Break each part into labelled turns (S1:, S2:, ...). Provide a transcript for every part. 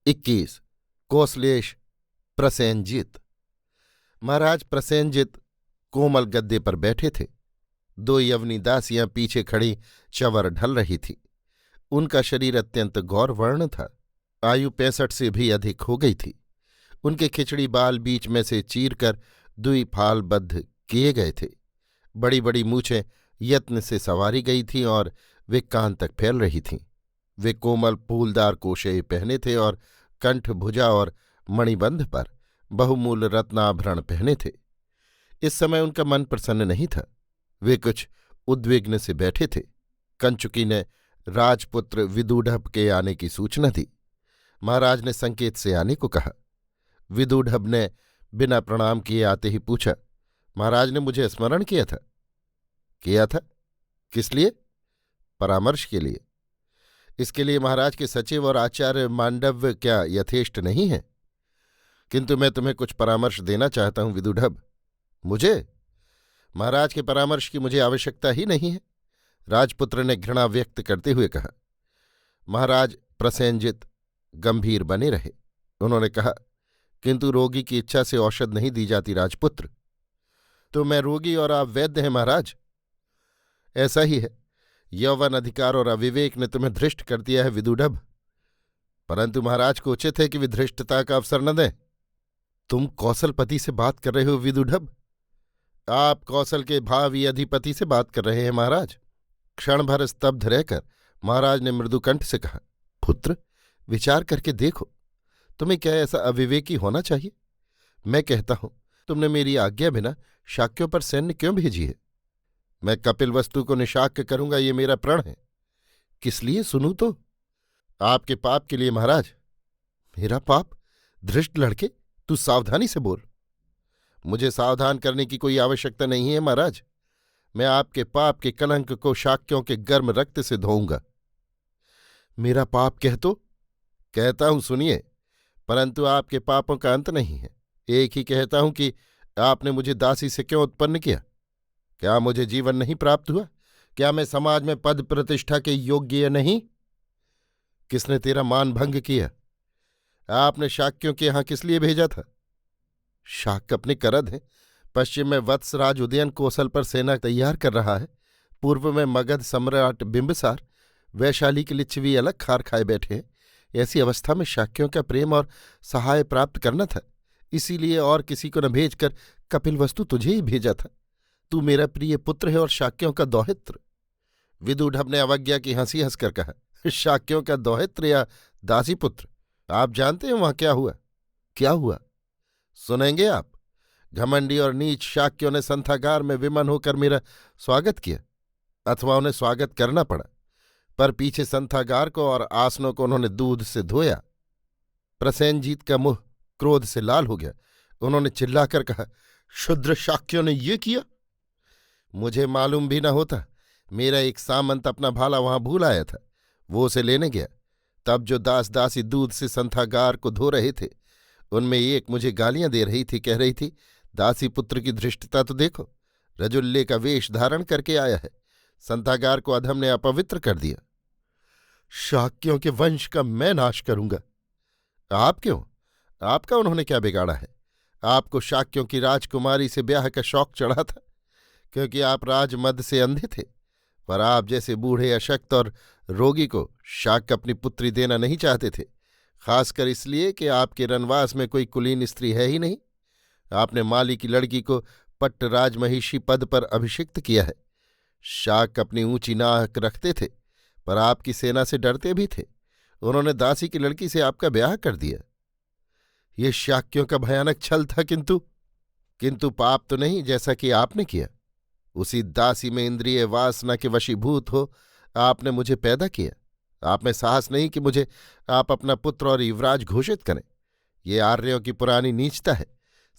S1: 21 कोसलेश प्रसेनजित। महाराज प्रसेनजित कोमल गद्दे पर बैठे थे। दो यवनी दासियां पीछे खड़ी चंवर ढल रही थी। उनका शरीर अत्यंत गौरवर्ण था। आयु 65 से भी अधिक हो गई थी। उनके खिचड़ी बाल बीच में से चीरकर द्विफालबद्ध किए गए थे। बड़ी बड़ी मूछें यत्न से संवारी गई थीं और वे कान तक फैल रही थीं। वे कोमल फूलदार कोशे पहने थे और कंठ, भुजा और मणिबंध पर बहुमूल्य रत्नाभरण पहने थे। इस समय उनका मन प्रसन्न नहीं था। वे कुछ उद्विग्न से बैठे थे। कंचुकी ने राजपुत्र विदूढ़भ के आने की सूचना दी। महाराज ने संकेत से आने को कहा। विदूढ़भ ने बिना प्रणाम किए आते ही पूछा, महाराज ने मुझे स्मरण किया था? किया था? किस लिए? परामर्श के लिए। इसके लिए महाराज के सचिव और आचार्य मांडव्य क्या यथेष्ट नहीं है? किंतु मैं तुम्हें कुछ परामर्श देना चाहता हूं विदूढ़भ। मुझे? महाराज के परामर्श की मुझे आवश्यकता ही नहीं है, राजपुत्र ने घृणा व्यक्त करते हुए कहा। महाराज प्रसेनजित गंभीर बने रहे। उन्होंने कहा, किंतु रोगी की इच्छा से औषध नहीं दी जाती राजपुत्र। तो मैं रोगी और आप वैद्य हैं महाराज? ऐसा ही है। यौवन, अधिकार और अविवेक ने तुम्हें धृष्ट कर दिया है विदूढ़भ। परंतु महाराज को उचित है कि वे धृष्टता का अवसर न दें। तुम कौशलपति से बात कर रहे हो विदूढ़भ? आप कौशल के भावी अधिपति से बात कर रहे हैं महाराज। क्षण भर स्तब्ध रहकर महाराज ने मृदुकंठ से कहा, पुत्र, विचार करके देखो, तुम्हें क्या ऐसा अविवेकी होना चाहिए? मैं कहता हूं, तुमने मेरी आज्ञा बिना शाक्यों पर सैन्य क्यों भेजी है? मैं कपिलवस्तु को निशाक्य करूंगा, ये मेरा प्रण है। किस लिए सुनूं तो? आपके पाप के लिए महाराज। मेरा पाप? धृष्ट लड़के, तू सावधानी से बोल। मुझे सावधान करने की कोई आवश्यकता नहीं है महाराज। मैं आपके पाप के कलंक को शाक्यों के गर्म रक्त से धोऊंगा। मेरा पाप कह तो? कहता हूं सुनिए, परंतु आपके पापों का अंत नहीं है। एक ही कहता हूं कि आपने मुझे दासी से क्यों उत्पन्न किया? क्या मुझे जीवन नहीं प्राप्त हुआ? क्या मैं समाज में पद प्रतिष्ठा के योग्य नहीं? किसने तेरा मान भंग किया? आपने शाक्यों के यहां किस लिए भेजा था? शाक्य अपने करद हैं। पश्चिम में वत्सराज उदयन कौशल पर सेना तैयार कर रहा है। पूर्व में मगध सम्राट बिंबसार, वैशाली के लिच्छवी अलग खार खाए बैठे हैं। ऐसी अवस्था में शाक्यों का प्रेम और सहाय प्राप्त करना था। इसीलिए और किसी को न भेजकर कपिलवस्तु तुझे ही भेजा था। तू मेरा प्रिय पुत्र है और शाक्यों का दौहित्र। विदूढ़भ ने अवज्ञा की हंसी हंसकर कहा, शाक्यों का दौहित्र या दासी पुत्र? आप जानते हैं वहां क्या हुआ? क्या हुआ? सुनेंगे आप। घमंडी और नीच शाक्यों ने संथागार में विमन होकर मेरा स्वागत किया, अथवा उन्हें स्वागत करना पड़ा, पर पीछे संथागार को और आसनों को उन्होंने दूध से धोया। प्रसेनजीत का मुंह क्रोध से लाल हो गया। उन्होंने चिल्लाकर कहा, क्षुद्र शाक्यों ने ये किया? मुझे मालूम भी न होता। मेरा एक सामंत अपना भाला वहां भूल आया था, वो उसे लेने गया। तब जो दास दासी दूध से संथागार को धो रहे थे, उनमें एक मुझे गालियां दे रही थी। कह रही थी, दासी पुत्र की धृष्टता तो देखो, रजुल्ले का वेश धारण करके आया है। संथागार को अधम ने अपवित्र कर दिया। शाक्यों के वंश का मैं नाश करूंगा। आप क्यों? आपका उन्होंने क्या बिगाड़ा है? आपको शाक्यों की राजकुमारी से ब्याह का शौक चढ़ा था क्योंकि आप राजमद से अंधे थे। पर आप जैसे बूढ़े, अशक्त और रोगी को शाक्य अपनी पुत्री देना नहीं चाहते थे, खासकर इसलिए कि आपके रनवास में कोई कुलीन स्त्री है ही नहीं। आपने माली की लड़की को पट्ट राजमहिषी पद पर अभिषिक्त किया है। शाक्य अपनी ऊंची नाक रखते थे, पर आपकी सेना से डरते भी थे। उन्होंने दासी की लड़की से आपका ब्याह कर दिया। ये शाक्यों का भयानक छल था, किंतु पाप तो नहीं जैसा कि आपने किया। उसी दासी में इंद्रिय वासना के वशीभूत हो आपने मुझे पैदा किया। आप में साहस नहीं कि मुझे आप अपना पुत्र और युवराज घोषित करें। ये आर्यों की पुरानी नीचता है।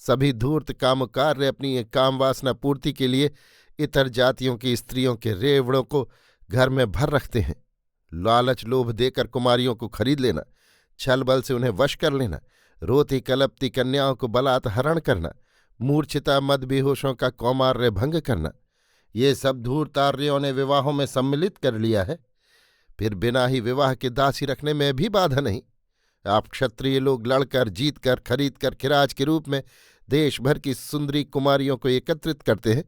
S1: सभी धूर्त काम कार्य अपनी काम वासना पूर्ति के लिए इतर जातियों की स्त्रियों के रेवड़ों को घर में भर रखते हैं। लालच लोभ देकर कुमारियों को खरीद लेना, छल बल से उन्हें वश कर लेना, रोती कलपती कन्याओं को बलात् हरण करना, मूर्छिता मद बेहोशों का कौमार्य भंग करना, ये सब धूर्तार्यों ने विवाहों में सम्मिलित कर लिया है। फिर बिना ही विवाह के दासी रखने में भी बाधा नहीं। आप क्षत्रिय लोग लड़कर, जीतकर, खरीदकर खिराज के रूप में देश भर की सुंदरी कुमारियों को एकत्रित करते हैं,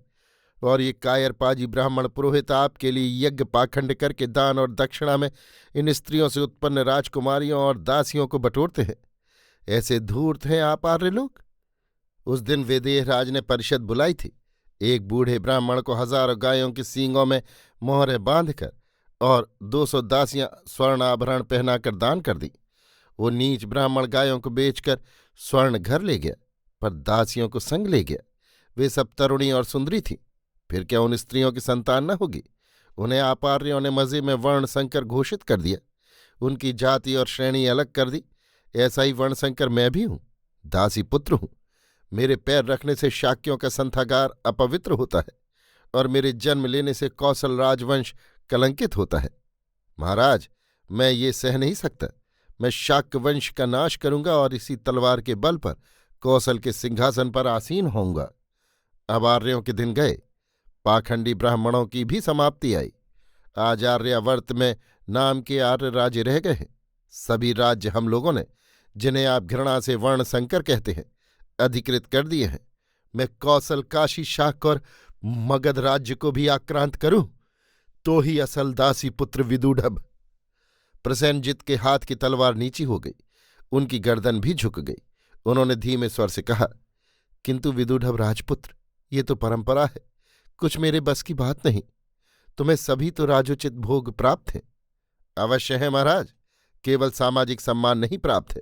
S1: और ये कायर पाजी ब्राह्मण पुरोहित आपके लिए यज्ञ पाखंड करके दान और दक्षिणा में इन स्त्रियों से उत्पन्न राजकुमारियों और दासियों को बटोरते हैं। ऐसे धूर्त हैं आप आर्य लोग। उस दिन वेदेहराज ने परिषद बुलाई थी। एक बूढ़े ब्राह्मण को 1000 गायों की सींगों में मोहरें बांधकर और 200 दासियां स्वर्ण आभरण पहनाकर दान कर दी। वो नीच ब्राह्मण गायों को बेचकर स्वर्ण घर ले गया, पर दासियों को संग ले गया। वे सब तरुणी और सुंदरी थीं। फिर क्या उन स्त्रियों की संतान न होगी? उन्हें आपार्यों ने मजे में वर्ण संकर घोषित कर दिया, उनकी जाति और श्रेणी अलग कर दी। ऐसा ही वर्ण संकर मैं भी हूं, दासी पुत्र हूं। मेरे पैर रखने से शाक्यों का संथागार अपवित्र होता है, और मेरे जन्म लेने से कौशल राजवंश कलंकित होता है। महाराज, मैं ये सह नहीं सकता। मैं शाक्य वंश का नाश करूंगा और इसी तलवार के बल पर कौशल के सिंहासन पर आसीन होऊंगा। अब आर्यों के दिन गए, पाखंडी ब्राह्मणों की भी समाप्ति आई। आज आर्यावर्त में नाम के आर्य राज्य रह गए हैं। सभी राज्य हम लोगों ने, जिन्हें आप घृणा से वर्ण संकर कहते हैं, अधिकृत कर दिए हैं। मैं कौशल, काशी, शाक्य और मगध राज्य को भी आक्रांत करूं तो ही असल दासी पुत्र विदूढ़भ। प्रसेनजित के हाथ की तलवार नीची हो गई, उनकी गर्दन भी झुक गई। उन्होंने धीमे स्वर से कहा, किंतु विदूढ़भ राजपुत्र, ये तो परंपरा है, कुछ मेरे बस की बात नहीं। तुम्हें सभी तो राजोचित भोग प्राप्त हैं। अवश्य है महाराज, केवल सामाजिक सम्मान नहीं प्राप्त है।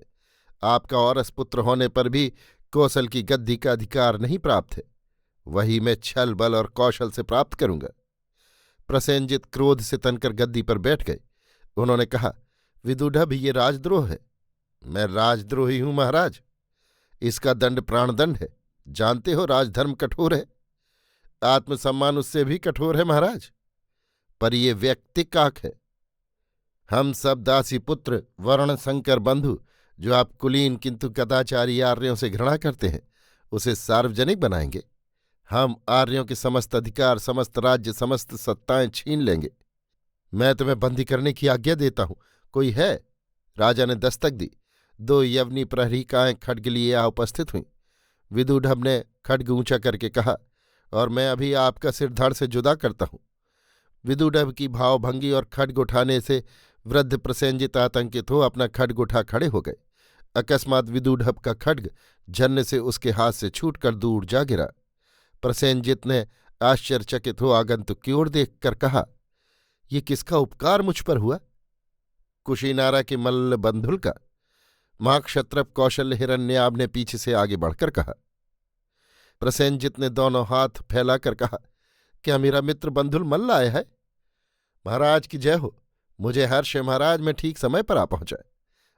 S1: आपका औरस पुत्र होने पर भी कौशल की गद्दी का अधिकार नहीं प्राप्त है। वही मैं छल, बल और कौशल से प्राप्त करूंगा। प्रसेनजित क्रोध से तनकर गद्दी पर बैठ गए। उन्होंने कहा, विदूढ़भ, ये राजद्रोह है। मैं राजद्रोही हूं महाराज? इसका दंड प्राणदंड है। जानते हो, राजधर्म कठोर है, आत्मसम्मान उससे भी कठोर है महाराज। पर ये व्यक्तिक आंख है। हम सब दासी पुत्र, वर्ण संकर बंधु, जो आप कुलीन किंतु कदाचारी आर्यों से घृणा करते हैं, उसे सार्वजनिक बनाएंगे। हम आर्यों के समस्त अधिकार, समस्त राज्य, समस्त सत्ताएं छीन लेंगे। मैं तुम्हें बंदी करने की आज्ञा देता हूं। कोई है? राजा ने दस्तक दी। 2 यवनी प्रहरिकाएं खड्ग लिए आ उपस्थित हुईं। विदूढ़भ ने खड्ग ऊंचा करके कहा, और मैं अभी आपका सिर धड़ से जुदा करता हूं। विदूढ़भ की भावभंगी और खड्ग उठाने से वृद्ध प्रसेनजित आतंकित हो अपना खड्ग उठा खड़े हो गए। अकस्मात विदूढ़भ का खड्ग झरने से उसके हाथ से छूटकर दूर जा गिरा। प्रसेनजित ने आश्चर्यचकित हो आगंतुक की ओर देखकर कहा, ये किसका उपकार मुझ पर हुआ? कुशीनारा के मल्ल बंधुल का। महाक्षत्रप कौशल्य हिरण्याब ने पीछे से आगे बढ़कर कहा। प्रसेनजित ने दोनों हाथ फैलाकर कहा, क्या मेरा मित्र बंधुल मल्ल आया है? महाराज की जय हो। मुझे हर्ष है महाराज, मैं ठीक समय पर आ पहुंचा।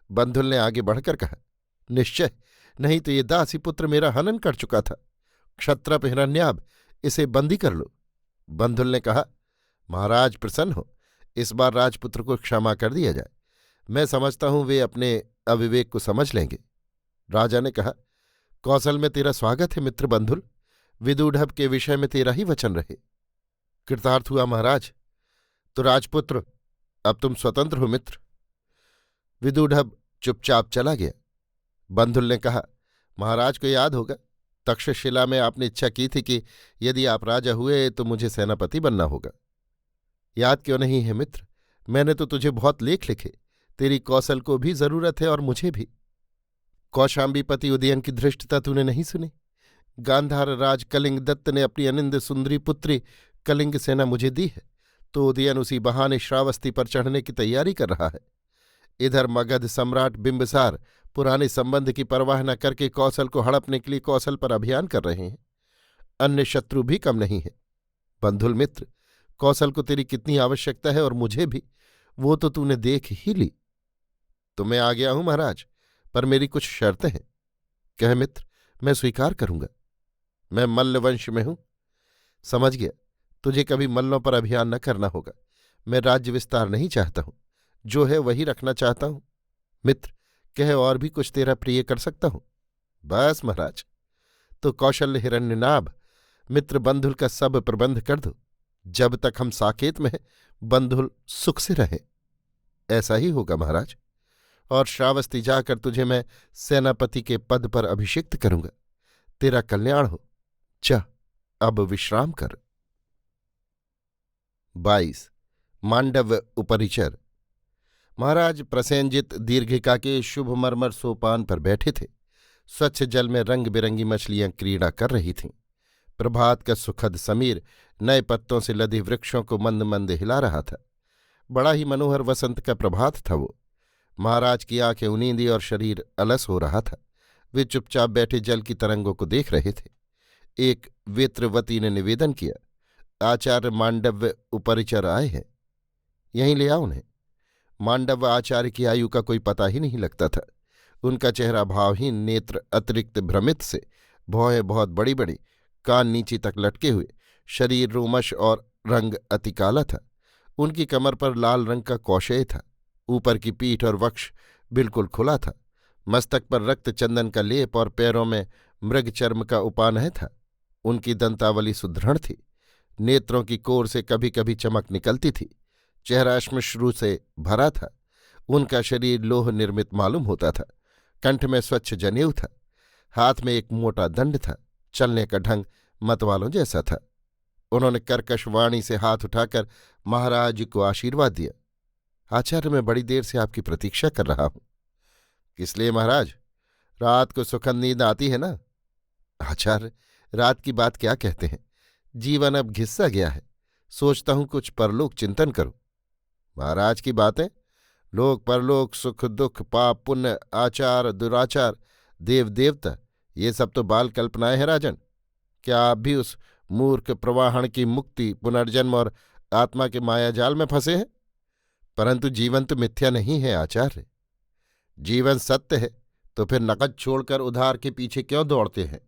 S1: बंधुल ने आगे बढ़कर कहा, निश्चय, नहीं तो ये दासी पुत्र मेरा हनन कर चुका था। क्षत्रप हिरण्याब, इसे बंदी कर लो। बंधुल ने कहा, महाराज प्रसन्न हो, इस बार राजपुत्र को क्षमा कर दिया जाए। मैं समझता हूं वे अपने अविवेक को समझ लेंगे। राजा ने कहा, कौशल में तेरा स्वागत है मित्र बंधुल। विदूढ़भ के विषय में तेरा ही वचन रहे। कृतार्थ हुआ महाराज। तो राजपुत्र, अब तुम स्वतंत्र हो मित्र। विदूढ़भ चुपचाप चला गया। बंधुल ने कहा, महाराज को याद होगा, तक्षशिला में आपने इच्छा की थी कि यदि आप राजा हुए तो मुझे सेनापति बनना होगा। याद क्यों नहीं है मित्र? मैंने तो तुझे बहुत लेख लिखे। तेरी कौशल को भी जरूरत है और मुझे भी। कौशाम्बीपति उदयन की धृष्टता तूने नहीं सुनी? गांधार राज कलिंग दत्त ने अपनी अनिंद सुंदरी पुत्री कलिंग सेना मुझे दी है, तो उदयन उसी बहाने श्रावस्ती पर चढ़ने की तैयारी कर रहा है। इधर मगध सम्राट बिंबिसार पुराने संबंध की परवाह न करके कौशल को हड़पने के लिए कौशल पर अभियान कर रहे हैं। अन्य शत्रु भी कम नहीं है। बंधुल मित्र, कौशल को तेरी कितनी आवश्यकता है और मुझे भी, वो तो तूने देख ही ली। तो मैं आ गया हूं महाराज, पर मेरी कुछ शर्तें हैं। कह मित्र, मैं स्वीकार करूंगा। मैं मल्ल वंश में हूं। समझ गया, तुझे कभी मल्लों पर अभियान न करना होगा। मैं राज्य विस्तार नहीं चाहता हूं, जो है वही रखना चाहता हूं। मित्र, कह और भी कुछ तेरा प्रिय कर सकता हूं? बस महाराज। तो कौशल्य हिरण्यनाभ, मित्र बंधुल का सब प्रबंध कर दो। जब तक हम साकेत में हैं, बंधुल सुख से रहे। ऐसा ही होगा महाराज। और श्रावस्ती जाकर तुझे मैं सेनापति के पद पर अभिषिक्त करूंगा। तेरा कल्याण हो। जा, अब विश्राम कर। 22 मांडव्य उपरिचर। महाराज प्रसेनजित दीर्घिका के शुभ मरमर सोपान पर बैठे थे। स्वच्छ जल में रंग बिरंगी मछलियां क्रीड़ा कर रही थीं। प्रभात का सुखद समीर नए पत्तों से लदे वृक्षों को मंद मंद हिला रहा था। बड़ा ही मनोहर वसंत का प्रभात था वो। महाराज की आंखें उनींदी और शरीर अलस हो रहा था। वे चुपचाप बैठे जल की तरंगों को देख रहे थे। एक वेत्रवती ने निवेदन किया, आचार्य मांडव्य उपरिचर आए हैं, यहीं ले आओ उन्हें। मांडव्य आचार्य की आयु का कोई पता ही नहीं लगता था। उनका चेहरा भावहीन, नेत्र अतिरिक्त भ्रमित से, भौहें बहुत बड़ी बड़ी, कान नीचे तक लटके हुए, शरीर रोमश और रंग अति काला था। उनकी कमर पर लाल रंग का कौशेय था। ऊपर की पीठ और वक्ष बिल्कुल खुला था। मस्तक पर रक्त चंदन का लेप और पैरों में मृग चर्म का उपानह था। उनकी दंतावली सुदृढ़ थी। नेत्रों की कोर से कभी कभी चमक निकलती थी। चेहरा अश्मश्रु से भरा था। उनका शरीर लोह निर्मित मालूम होता था। कंठ में स्वच्छ जनेऊ था। हाथ में एक मोटा दंड था। चलने का ढंग मतवालों जैसा था। उन्होंने कर्कश वाणी से हाथ उठाकर महाराज को आशीर्वाद दिया। आचार्य, मैं बड़ी देर से आपकी प्रतीक्षा कर रहा हूं। किस लिए महाराज? रात को सुखद नींद आती है ना? आचार्य, रात की बात क्या कहते हैं, जीवन अब घिस्सा गया है। सोचता हूं कुछ परलोक चिंतन करूं। महाराज की बातें? लोक परलोक, सुख दुख, पाप पुण्य, आचार दुराचार, देव देवता, ये सब तो बाल कल्पनाएं हैं राजन। क्या आप भी उस मूर्ख प्रवाहण की मुक्ति, पुनर्जन्म और आत्मा के मायाजाल में फंसे हैं? परंतु जीवन तो मिथ्या नहीं है आचार्य। जीवन सत्य है तो फिर नकद छोड़कर उधार के पीछे क्यों दौड़ते हैं?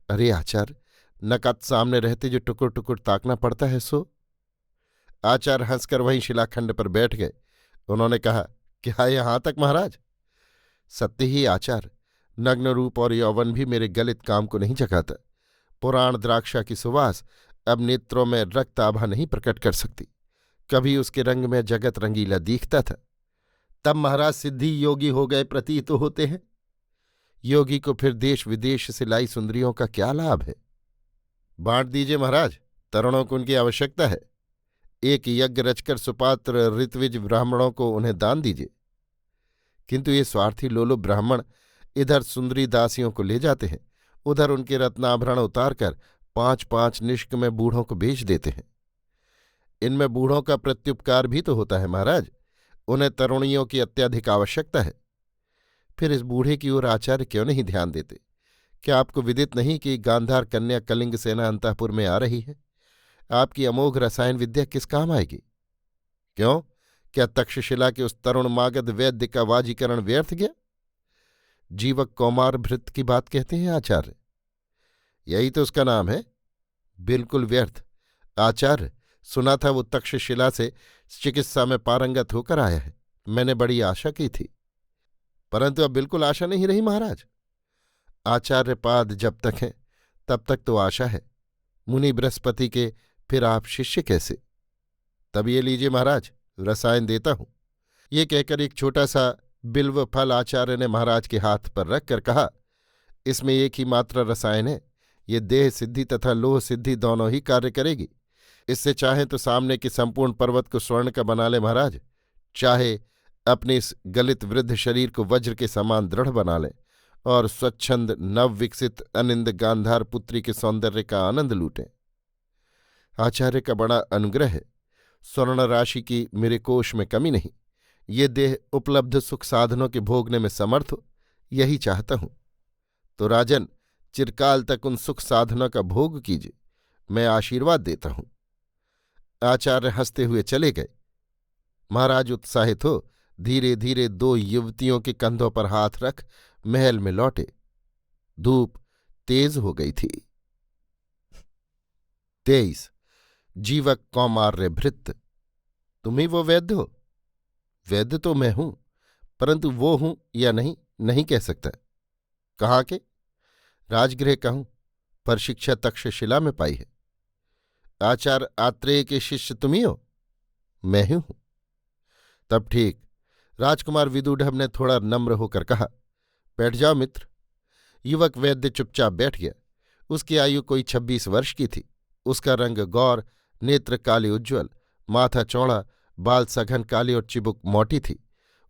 S1: अरे आचार्य, नकद सामने रहते जो टुकुर टुकुर ताकना पड़ता है सो। आचार्य हंसकर वहीं शिलाखंड पर बैठ गए। उन्होंने कहा, क्या यहां तक महाराज? सत्य ही आचार्य, नग्न रूप और यौवन भी मेरे गलित काम को नहीं जगाता। पुराण द्राक्षा की सुवास अब नेत्रों में रक्त आभा नहीं प्रकट कर सकती। कभी उसके रंग में जगत रंगीला दिखता था। तब महाराज सिद्धि योगी हो गए प्रतीत होते हैं। योगी को फिर देश विदेश से लाई सुंदरियों का क्या लाभ है? बांट दीजिए महाराज, तरुणों को उनकी आवश्यकता है। एक यज्ञ रचकर सुपात्र ऋत्विज ब्राह्मणों को उन्हें दान दीजिए। किंतु ये स्वार्थी लोलो ब्राह्मण इधर सुंदरी दासियों को ले जाते हैं, उधर उनके रत्नाभरण उतारकर 5-5 निष्क में बूढ़ों को बेच देते हैं। इनमें बूढ़ों का प्रत्युपकार भी तो होता है महाराज। उन्हें तरुणियों की अत्यधिक आवश्यकता है। फिर इस बूढ़े की ओर आचार्य क्यों नहीं ध्यान देते? क्या आपको विदित नहीं कि गांधार कन्या कलिंग सेना अंतःपुर में आ रही है? आपकी अमोघ रसायन विद्या किस काम आएगी? क्यों, क्या तक्षशिला के उस तरुण मागध वैद्य का वाजीकरण व्यर्थ गया? जीवक कौमार भृत की बात कहते हैं आचार्य। यही तो उसका नाम है। बिल्कुल व्यर्थ आचार्य। सुना था वो तक्षशिला से चिकित्सा में पारंगत होकर आया है। मैंने बड़ी आशा की थी, परंतु अब बिल्कुल आशा नहीं रही महाराज। आचार्य पाद जब तक हैं तब तक तो आशा है। मुनि बृहस्पति के फिर आप शिष्य कैसे? तब ये लीजिए महाराज, रसायन देता हूं। ये कहकर एक छोटा सा बिल्व फल आचार्य ने महाराज के हाथ पर रखकर कहा, इसमें एक ही मात्रा रसायन है। ये देह सिद्धि तथा लोह सिद्धि दोनों ही कार्य करेगी। इससे चाहे तो सामने के संपूर्ण पर्वत को स्वर्ण का बना ले महाराज, चाहे अपने इस गलित वृद्ध शरीर को वज्र के समान दृढ़ बना ले और स्वच्छंद नव विकसित अनिंद गांधार पुत्री के सौंदर्य का आनंद लूटें। आचार्य का बड़ा अनुग्रह है। स्वर्ण राशि की मेरे कोष में कमी नहीं। ये देह उपलब्ध सुख साधनों के भोगने में समर्थ हो, यही चाहता हूं। तो राजन, चिरकाल तक उन सुख साधनों का भोग कीजिए। मैं आशीर्वाद देता हूं। आचार्य हंसते हुए चले गए। महाराज उत्साहित हो धीरे धीरे 2 युवतियों के कंधों पर हाथ रख महल में लौटे। धूप तेज हो गई थी। 23 जीवक कौमार्य भृत्य। तुम ही वो वैद्य हो? वैद्य तो मैं हूं, परंतु वो हूं या नहीं, नहीं कह सकता। कहाँ के? राजगृह का हूं, पर शिक्षा तक्षशिला में पाई है। आचार्य आत्रेय के शिष्य तुम ही हो? मैं ही हूं। तब ठीक। राजकुमार विदूढ़ ने थोड़ा नम्र होकर कहा, बैठ जाओ मित्र। युवक वैद्य चुपचाप बैठ गया। उसकी आयु कोई 26 वर्ष की थी। उसका रंग गौर, नेत्र काले उज्ज्वल, माथा चौड़ा, बाल सघन काले और चिबुक मोटी थी।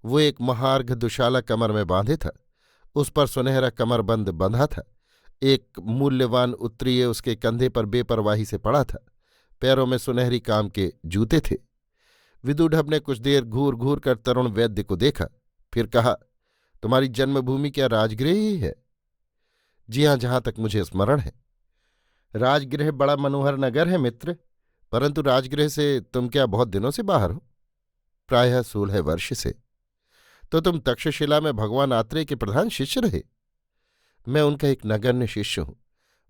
S1: वो एक महार्घ दुशाला कमर में बांधे था। उस पर सुनहरा कमरबंद बंधा था। एक मूल्यवान उत्तरीय उसके कंधे पर बेपरवाही से पड़ा था। पैरों में सुनहरी काम के जूते थे। विदूढ़ ने कुछ देर घूर घूर कर तरुण वैद्य को देखा, फिर कहा, तुम्हारी जन्मभूमि क्या राजगृह ही है? जी हाँ, जहां तक मुझे स्मरण है। राजगृह बड़ा मनोहर नगर है मित्र, परंतु राजगृह से तुम क्या बहुत दिनों से बाहर हो? प्रायः 16 वर्ष से। तो तुम तक्षशिला में भगवान आत्रेय के प्रधान शिष्य रहे? मैं उनका एक नगण्य शिष्य हूं।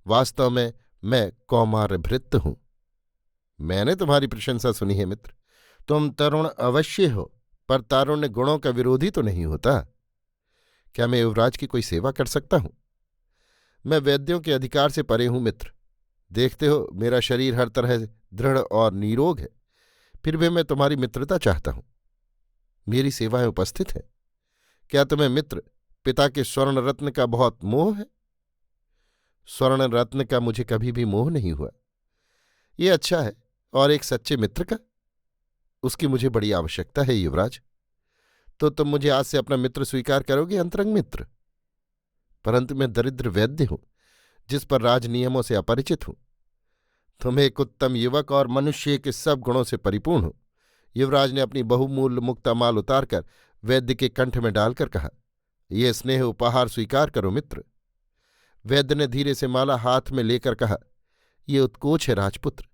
S1: वास्तव में मैं कौमारभृत्य हूं। मैंने तुम्हारी प्रशंसा सुनी है मित्र। तुम तरुण अवश्य हो, पर तारुण्य गुणों का विरोधी तो नहीं होता। क्या मैं युवराज की कोई सेवा कर सकता हूं? मैं वैद्यों के अधिकार से परे हूं मित्र। देखते हो मेरा शरीर हर तरह दृढ़ और निरोग है, फिर भी मैं तुम्हारी मित्रता चाहता हूं। मेरी सेवाएं उपस्थित हैं। क्या तुम्हें मित्र पिता के स्वर्ण रत्न का बहुत मोह है? स्वर्ण रत्न का मुझे कभी भी मोह नहीं हुआ। ये अच्छा है। और एक सच्चे मित्र का? उसकी मुझे बड़ी आवश्यकता है युवराज। तो तुम मुझे आज से अपना मित्र स्वीकार करोगे, अंतरंग मित्र? परंतु मैं दरिद्र वैद्य हूं, जिस पर राज नियमों से अपरिचित हूं। तुम एक उत्तम युवक और मनुष्य के सब गुणों से परिपूर्ण हो। युवराज ने अपनी बहुमूल्य मुक्तामाल उतारकर वैद्य के कंठ में डालकर कहा, ये स्नेह उपहार स्वीकार करो मित्र। वैद्य ने धीरे से माला हाथ में लेकर कहा, ये उत्कोच है राजपुत्र।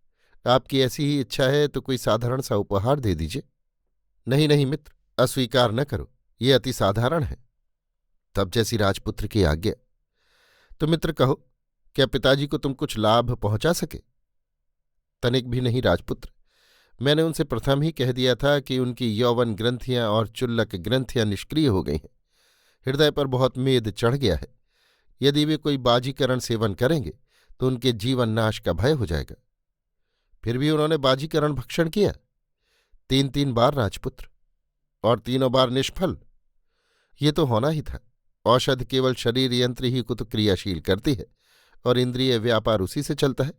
S1: आपकी ऐसी ही इच्छा है तो कोई साधारण सा उपहार दे दीजिए। नहीं नहीं मित्र, अस्वीकार न करो, ये अति साधारण है। तब जैसी राजपुत्र की आज्ञा। तो मित्र कहो, क्या पिताजी को तुम कुछ लाभ पहुंचा सके? तनिक भी नहीं राजपुत्र। मैंने उनसे प्रथम ही कह दिया था कि उनकी यौवन ग्रंथियां और चुल्लक ग्रंथियां निष्क्रिय हो गई हैं। हृदय पर बहुत मेद चढ़ गया है। यदि वे कोई बाजीकरण सेवन करेंगे तो उनके जीवन नाश का भय हो जाएगा। फिर भी उन्होंने बाजीकरण भक्षण किया 3 बार राजपुत्र, और 3 बार निष्फल। ये तो होना ही था। औषध केवल शरीर यंत्र ही को तो क्रियाशील करती है और इंद्रिय व्यापार उसी से चलता है।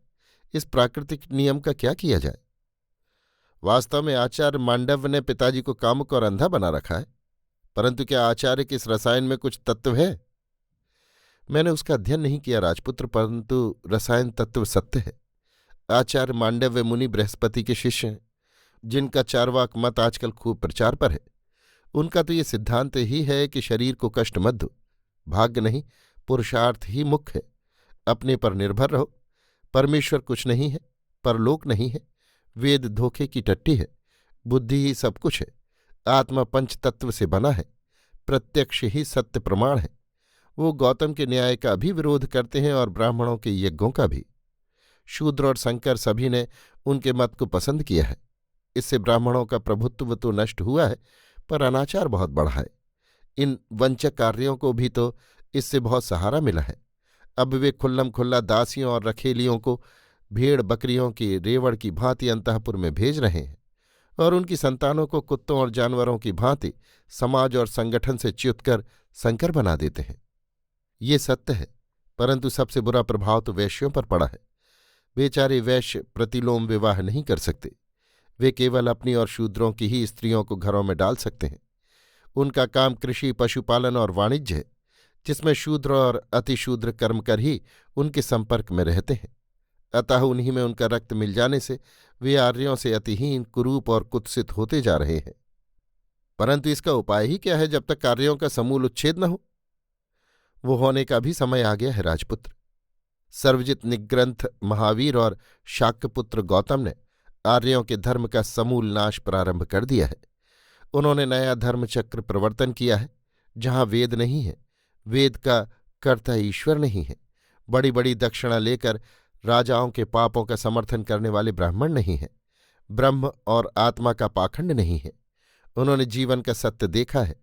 S1: इस प्राकृतिक नियम का क्या किया जाए? वास्तव में आचार्य मांडव्य ने पिताजी को कामुक और अंधा बना रखा है, परंतु क्या आचार्य के इस रसायन में कुछ तत्व है? मैंने उसका अध्ययन नहीं किया राजपुत्र, परंतु रसायन तत्व सत्य है। आचार्य मांडव्य मुनि बृहस्पति के शिष्य हैं, जिनका चार्वाक मत आजकल खूब प्रचार पर है। उनका तो ये सिद्धांत ही है कि शरीर को कष्ट मत दो। भाग्य नहीं, पुरुषार्थ ही मुख्य है। अपने पर निर्भर रहो। परमेश्वर कुछ नहीं है, परलोक नहीं है, वेद धोखे की टट्टी है, बुद्धि ही सब कुछ है, आत्मा पंचतत्व से बना है, प्रत्यक्ष ही सत्य प्रमाण है। वो गौतम के न्याय का भी विरोध करते हैं और ब्राह्मणों के यज्ञों का भी। शूद्र और शंकर सभी ने उनके मत को पसंद किया है। इससे ब्राह्मणों का प्रभुत्व तो नष्ट हुआ है, पर अनाचार बहुत बढ़ा है। इन वंचक कार्यों को भी तो इससे बहुत सहारा मिला है। अब वे खुल्लम खुल्ला दासियों और रखेलियों को भेड़ बकरियों की रेवड़ की भांति अंतःपुर में भेज रहे हैं और उनकी संतानों को कुत्तों और जानवरों की भांति समाज और संगठन से च्युत कर संकर बना देते हैं। ये सत्य है, परंतु सबसे बुरा प्रभाव तो वैश्यों पर पड़ा है। बेचारे वैश्य प्रतिलोम विवाह नहीं कर सकते। वे केवल अपनी और शूद्रों की ही स्त्रियों को घरों में डाल सकते हैं। उनका काम कृषि, पशुपालन और वाणिज्य है, जिसमें शूद्र और अतिशूद्र कर्म कर ही उनके संपर्क में रहते हैं। अतः उन्हीं में उनका रक्त मिल जाने से वे आर्यों से अतिहीन, कुरूप और कुत्सित होते जा रहे हैं। परंतु इसका उपाय ही क्या है जब तक कार्यों का समूल उच्छेद न हो? वो होने का भी समय आ गया है राजपुत्र। सर्वजित निग्रंथ महावीर और शाक्यपुत्र गौतम ने आर्यों के धर्म का समूल नाश प्रारंभ कर दिया है। उन्होंने नया धर्मचक्र प्रवर्तन किया है, जहां वेद नहीं है, वेद का कर्ता ईश्वर नहीं है, बड़ी बड़ी दक्षिणा लेकर राजाओं के पापों का समर्थन करने वाले ब्राह्मण नहीं हैं, ब्रह्म और आत्मा का पाखंड नहीं है। उन्होंने जीवन का सत्य देखा है,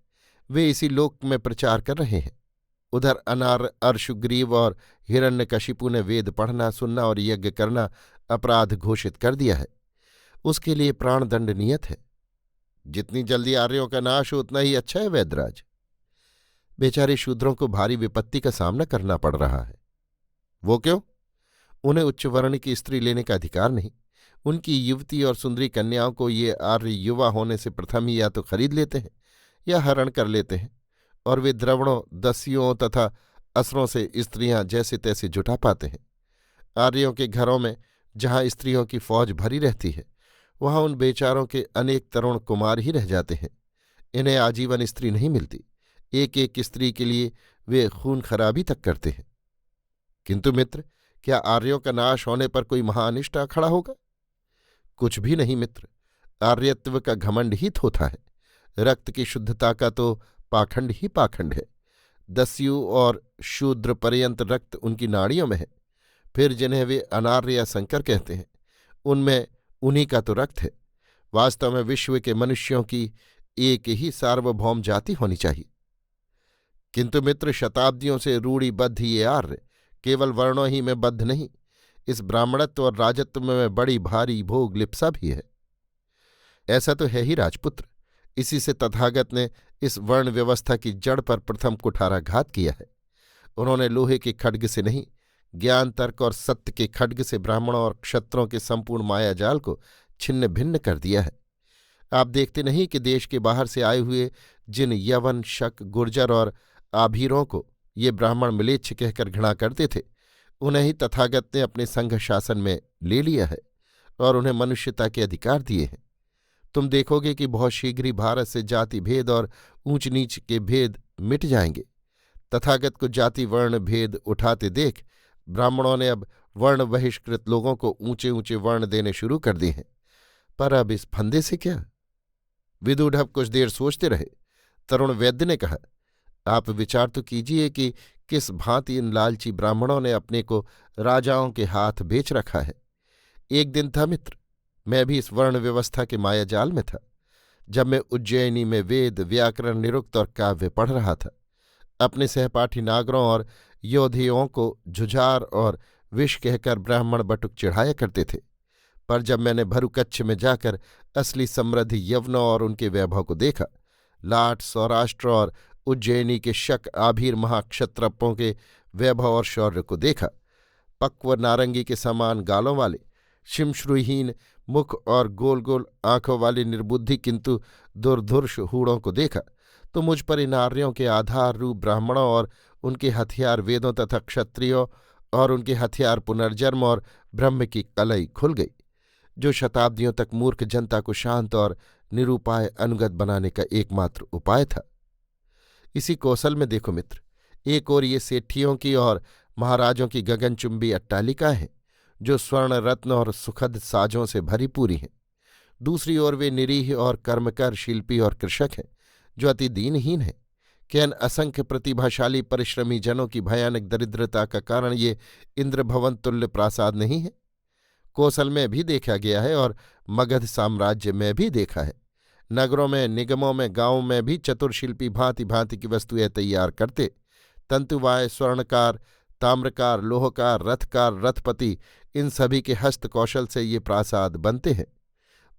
S1: वे इसी लोक में प्रचार कर रहे हैं। उधर अनार, अर्शुग्रीव और हिरण्यकशिपु ने वेद पढ़ना, सुनना और यज्ञ करना अपराध घोषित कर दिया है। उसके लिए प्राणदंड नियत है। जितनी जल्दी आर्यों का नाश हो उतना ही अच्छा है वैद्यराज। बेचारे शूद्रों को भारी विपत्ति का सामना करना पड़ रहा है। वो क्यों? उन्हें उच्च वर्ण की स्त्री लेने का अधिकार नहीं। उनकी युवती और सुंदरी कन्याओं को ये आर्य युवा होने से प्रथम ही या तो खरीद लेते हैं या हरण कर लेते हैं, और वे द्रवणों, दस्युओं तथा असुरों से स्त्रियां जैसे तैसे जुटा पाते हैं। आर्यों के घरों में जहां स्त्रियों की फौज भरी रहती है, वहां उन बेचारों के अनेक तरुण कुमार ही रह जाते हैं। इन्हें आजीवन स्त्री नहीं मिलती। एक एक स्त्री के लिए वे खून खराबी तक करते हैं। किंतु मित्र, क्या आर्यों का नाश होने पर कोई महाअनिष्ट आ खड़ा होगा? कुछ भी नहीं मित्र। आर्यत्व का घमंड ही थोथा है। रक्त की शुद्धता का तो पाखंड ही पाखंड है। दस्यु और शूद्र पर्यंत रक्त उनकी नाड़ियों में है। फिर जिन्हें वे अनार्य या संकर कहते हैं, उनमें उन्हीं का तो रक्त है। वास्तव में विश्व के मनुष्यों की एक ही सार्वभौम जाति होनी चाहिए। किंतु मित्र, शताब्दियों से रूढ़िबद्ध ये आर्य केवल वर्णों ही में बद्ध नहीं, इस ब्राह्मणत्व और राजत्व में बड़ी भारी भोग लिप्सा भी है। ऐसा तो है ही राजपुत्र। इसी से तथागत ने इस वर्ण व्यवस्था की जड़ पर प्रथम कुठाराघात किया है। उन्होंने लोहे के खड्ग से नहीं, ज्ञान, तर्क और सत्य के खड्ग से ब्राह्मणों और क्षत्रों के संपूर्ण मायाजाल को छिन्न भिन्न कर दिया है। आप देखते नहीं कि देश के बाहर से आए हुए जिन यवन, शक, गुर्जर और आभीरों को ये ब्राह्मण म्लेच्छ कहकर घृणा करते थे, उन्हें ही तथागत ने अपने संघ शासन में ले लिया है और उन्हें मनुष्यता के अधिकार दिए हैं। तुम देखोगे कि बहुत शीघ्र ही भारत से जाति भेद और ऊंच नीच के भेद मिट जाएंगे। तथागत को जाति वर्ण भेद उठाते देख ब्राह्मणों ने अब वर्ण बहिष्कृत लोगों को ऊंचे ऊंचे वर्ण देने शुरू कर दिए हैं। पर अब इस फंदे से क्या? विदुढ़ कुछ देर सोचते रहे। तरुण वैद्य ने कहा, आप विचार तो कीजिए कि किस भांति इन लालची ब्राह्मणों ने अपने को राजाओं के हाथ बेच रखा है। एक दिन था मित्र, मैं भी इस वर्ण व्यवस्था के मायाजाल में था, जब मैं उज्जैनी में वेद, व्याकरण, निरुक्त और काव्य पढ़ रहा था। अपने सहपाठी नागरों और योधेयों को झुझार और विष कहकर ब्राह्मण बटुक चढ़ाया करते थे। पर जब मैंने भरुकच्छ में जाकर असली समृद्धि यवनों और उनके वैभव को देखा, लाट, सौराष्ट्र और उज्जैनी के शक, आभीर महाक्षत्रपों के वैभव और शौर्य को देखा, पक्व नारंगी के समान गालों वाले, शिमश्रुहीन मुख और गोल गोल आंखों वाले निर्बुद्धि किंतु दुर्धुर्ष हूणों को देखा, तो मुझ पर इन आर्यों के आधार रूप ब्राह्मणों और उनके हथियार वेदों तथा क्षत्रियों और उनके हथियार पुनर्जन्म और ब्रह्म की कलई खुल गई, जो शताब्दियों तक मूर्ख जनता को शांत और निरुपाय अनुगत बनाने का एकमात्र उपाय था। इसी कौशल में देखो मित्र, एक ओर ये सेठियों की और महाराजों की गगनचुंबी अट्टालिकाएं हैं, जो स्वर्ण, रत्न और सुखद साजों से भरी पूरी हैं। दूसरी ओर वे निरीह और कर्मकर शिल्पी और कृषक हैं, जो अति दीनहीन हैं। क्या इन असंख्य प्रतिभाशाली परिश्रमी जनों की भयानक दरिद्रता का कारण ये इंद्रभवन तुल्य प्रासाद नहीं है? कौशल में भी देखा गया है और मगध साम्राज्य में भी देखा है। नगरों में, निगमों में, गांवों में भी चतुर शिल्पी भांति भांति की वस्तुएं तैयार करते। तंतुवाय, स्वर्णकार, ताम्रकार, लोहकार, रथकार, रथपति, इन सभी के हस्त कौशल से ये प्रासाद बनते हैं।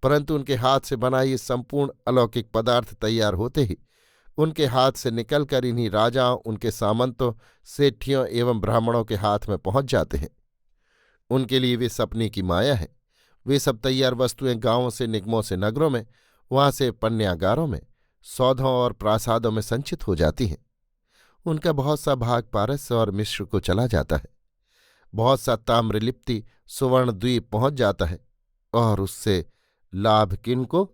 S1: परंतु उनके हाथ से बना ये संपूर्ण अलौकिक पदार्थ तैयार होते ही उनके हाथ से निकलकर इन्हीं राजाओं, उनके सामंतों, सेठियों एवं ब्राह्मणों के हाथ में पहुंच जाते हैं। उनके लिए वे सपने की माया है। वे सब तैयार वस्तुएं गांवों से, निगमों से, नगरों में, वहां से पन्यागारों में, सौधों और प्रासादों में संचित हो जाती हैं। उनका बहुत सा भाग पारस और मिश्र को चला जाता है। बहुत सा ताम्रलिप्ति, सुवर्ण द्वीप पहुंच जाता है। और उससे लाभ किनको?